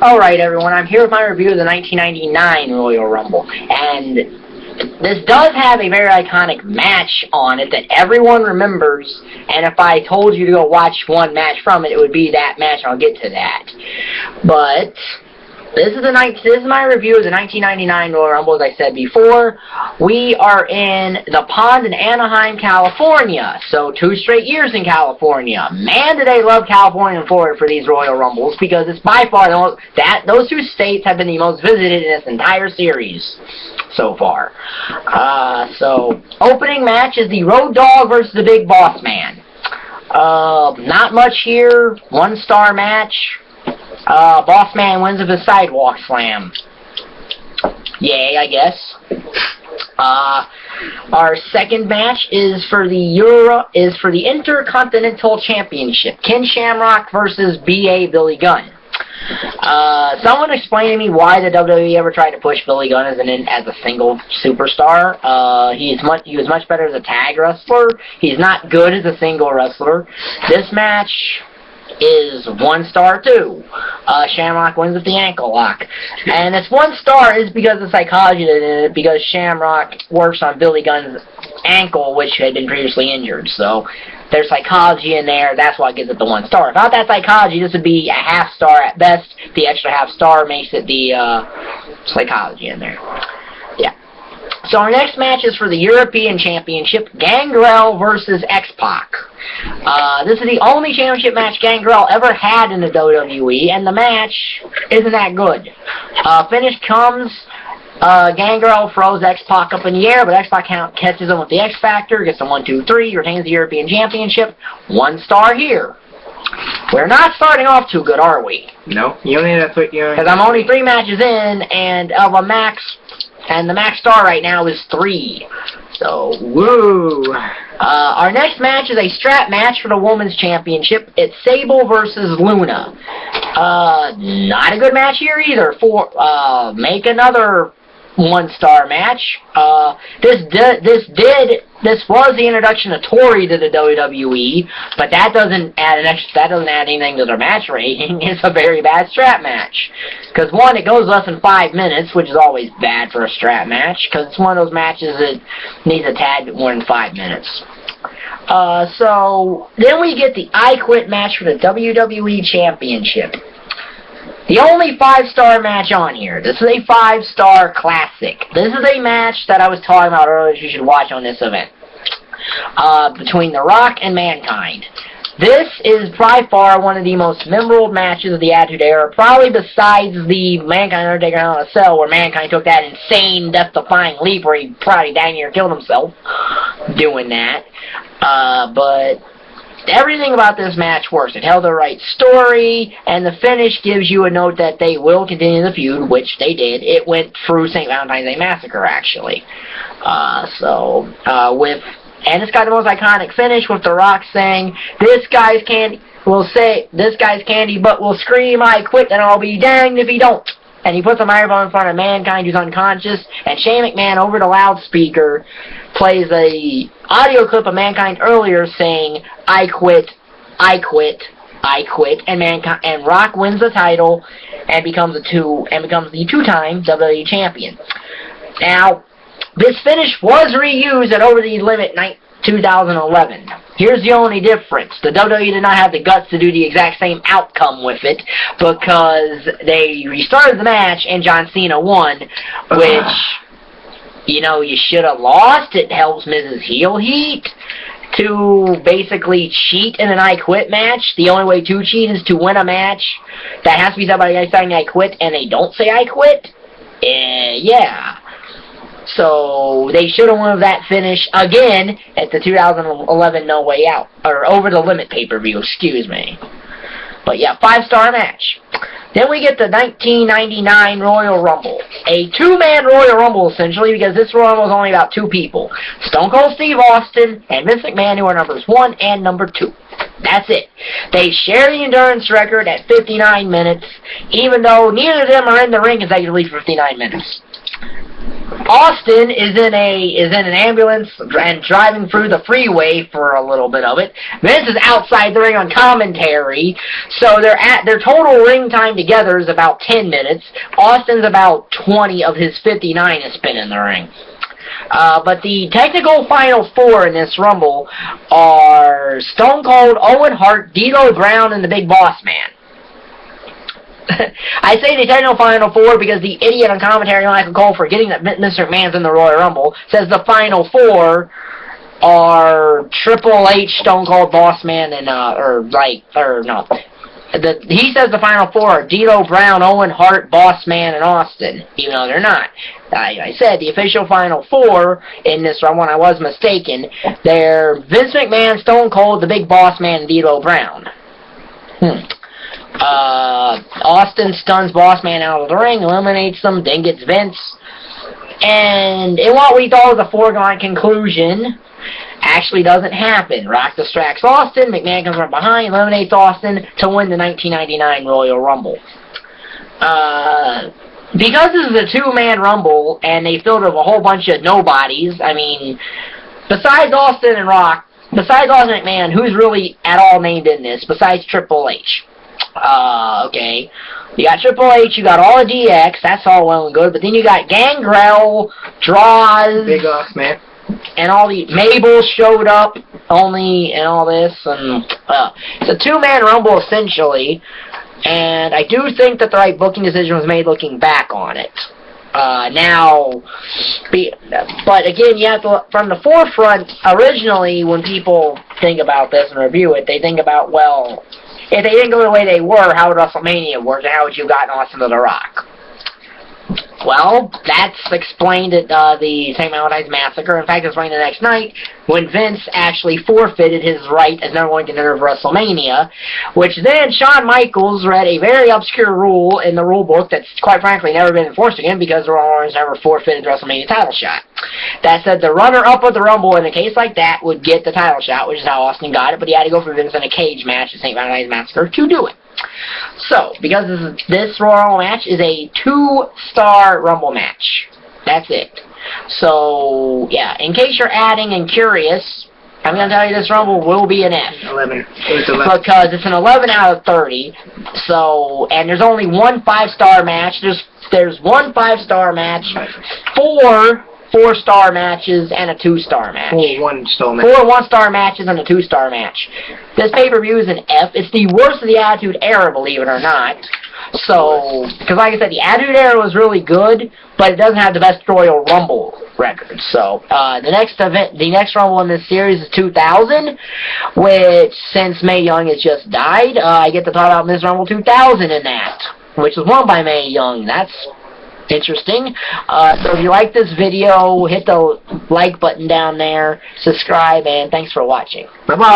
Alright everyone, I'm here with my review of the 1999 Royal Rumble, and this does have a very iconic match on it that everyone remembers, and if I told you to go watch one match from it, it would be that match. I'll get to that. But this is my review of the 1999 Royal Rumble, as I said before. We are in the pond in Anaheim, California. So 2 straight years in California. Man, do they love California and Florida for these Royal Rumbles, because it's by far those 2 states have been the most visited in this entire series so far. So opening match is the Road Dogg versus the Big Boss Man. Not much here. 1-star match. Boss Man wins with a sidewalk slam. Yay, I guess. Our second match is for the Intercontinental Championship. Ken Shamrock versus B.A. Billy Gunn. Someone explain to me why the WWE ever tried to push Billy Gunn as a single superstar. He was much better as a tag wrestler. He's not good as a single wrestler. This match is 1-star too. Shamrock wins with the ankle lock. And this 1-star is because of psychology in it, because Shamrock works on Billy Gunn's ankle, which had been previously injured. So there's psychology in there. That's why it gives it the 1-star. Without that psychology, this would be a half-star at best. The extra half-star makes it the psychology in there. Yeah. So our next match is for the European Championship, Gangrel versus X-Pac. This is the only championship match Gangrel ever had in the WWE, and the match isn't that good. Finish comes, Gangrel throws X-Pac up in the air, but X-Pac catches him with the X-Factor, gets him 1, 2, 3, retains the European Championship. 1-star here. We're not starting off too good, are we? No, you only have to put your... Because I'm only 3 matches in, and the max star right now is 3. So, woo! Our next match is a strap match for the Women's Championship. It's Sable versus Luna. Not a good match here either. Make another 1-star match. This was the introduction of Tori to the WWE, but that doesn't add anything to their match rating. It's a very bad strap match. Because 1, it goes less than 5 minutes, which is always bad for a strap match, because it's one of those matches that needs a tad more than 5 minutes. So then we get the I Quit match for the WWE Championship. The only 5-star match on here. This is a 5-star classic. This is a match that I was talking about earlier you should watch on this event. Between The Rock and Mankind. This is by far one of the most memorable matches of the Attitude Era, probably besides the Mankind Undertaker Hell in a Cell, where Mankind took that insane death-defying leap where he probably dang near killed himself doing that. But everything about this match works. It held the right story, and the finish gives you a note that they will continue the feud, which they did. It went through St. Valentine's Day Massacre, actually. And it's got the most iconic finish with The Rock saying, "This guy's candy," "This guy's candy, but will scream, 'I quit, and I'll be danged if he don't.'" And he puts a microphone in front of Mankind, who's unconscious, and Shane McMahon, over the loudspeaker, plays a audio clip of Mankind earlier saying, "I quit, I quit, I quit," and Rock wins the title and becomes the 2-time WWE champion. Now, this finish was reused at Over the Limit 2011. Here's the only difference. The WWE did not have the guts to do the exact same outcome with it, because they restarted the match and John Cena won, which, you should have lost. It helps Mrs. Heel Heat to basically cheat in an I Quit match. The only way to cheat is to win a match that has to be somebody saying I quit and they don't say I quit. Yeah. So they should have won that finish again at the 2011 No Way Out, or Over the Limit pay-per-view, excuse me. But yeah, 5-star match. Then we get the 1999 Royal Rumble. A 2-man Royal Rumble, essentially, because this Royal Rumble is only about 2 people. Stone Cold Steve Austin and Vince McMahon, who are numbers 1 and number 2. That's it. They share the endurance record at 59 minutes, even though neither of them are in the ring consecutively for 59 minutes. Austin is in an ambulance and driving through the freeway for a little bit of it. Vince is outside the ring on commentary, so their total ring time together is about 10 minutes. Austin's about 20 of his 59 has been in the ring. But the technical final four in this Rumble are Stone Cold, Owen Hart, D'Lo Brown, and the Big Boss Man. I say the technical final four because the idiot on commentary, Michael Cole, forgetting that Mr. McMahon's in the Royal Rumble, says the final four are Triple H, Stone Cold, Boss Man, and he says the final four are D'Lo Brown, Owen Hart, Boss Man, and Austin, even though they're not. I said the official final four in this Rumble, and I was mistaken. They're Vince McMahon, Stone Cold, the Big Boss Man, and D'Lo Brown. Austin stuns Boss Man out of the ring, eliminates them, then gets Vince. And in what we thought was a foregone conclusion, actually doesn't happen. Rock distracts Austin, McMahon comes from behind, eliminates Austin to win the 1999 Royal Rumble. Because this is a two-man Rumble, and they filled it with a whole bunch of nobodies, I mean, besides Austin and Rock, besides Austin McMahon, who's really at all named in this, besides Triple H? Okay. You got Triple H, you got all the DX, that's all well and good, but then you got Gangrel, Draws, Big Boss Man, and all the Mabel showed up only and all this, and it's a two-man Rumble essentially, and I do think that the right booking decision was made looking back on it. But again, you have to, from the forefront, originally when people think about this and review it, they think about, well, if they didn't go the way they were, how would WrestleMania work, and how would you have gotten Austin to The Rock? Well, that's explained at the St. Valentine's Massacre. In fact, it's explained the next night when Vince actually forfeited his right as number one contender of WrestleMania, which then Shawn Michaels read a very obscure rule in the rule book that's quite frankly never been enforced again because the Rollins never forfeited the WrestleMania title shot. That said, the runner-up of the Rumble in a case like that would get the title shot, which is how Austin got it, but he had to go for Vince in a cage match at St. Valentine's Massacre to do it. So, because this Royal Rumble match is a 2-star Rumble match. That's it. So, yeah, in case you're adding and curious, I'm going to tell you this Rumble will be an F. 11. It was 11. Because it's an 11 out of 30. So, and there's only one 5-star match. There's one 5-star match, 4 4-star matches, and a 2-star match. 4 1-star matches. 4 1-star matches and a 2-star match. This pay-per-view is an F. It's the worst of the Attitude Era, believe it or not. So, because like I said, the Attitude Era was really good, but it doesn't have the best Royal Rumble record. So, the next Rumble in this series is 2000, which, since Mae Young has just died, I get to talk about Ms. Rumble 2000 in that, which was won by Mae Young. That's interesting. So if you like this video, hit the like button down there, subscribe, and thanks for watching. Bye-bye.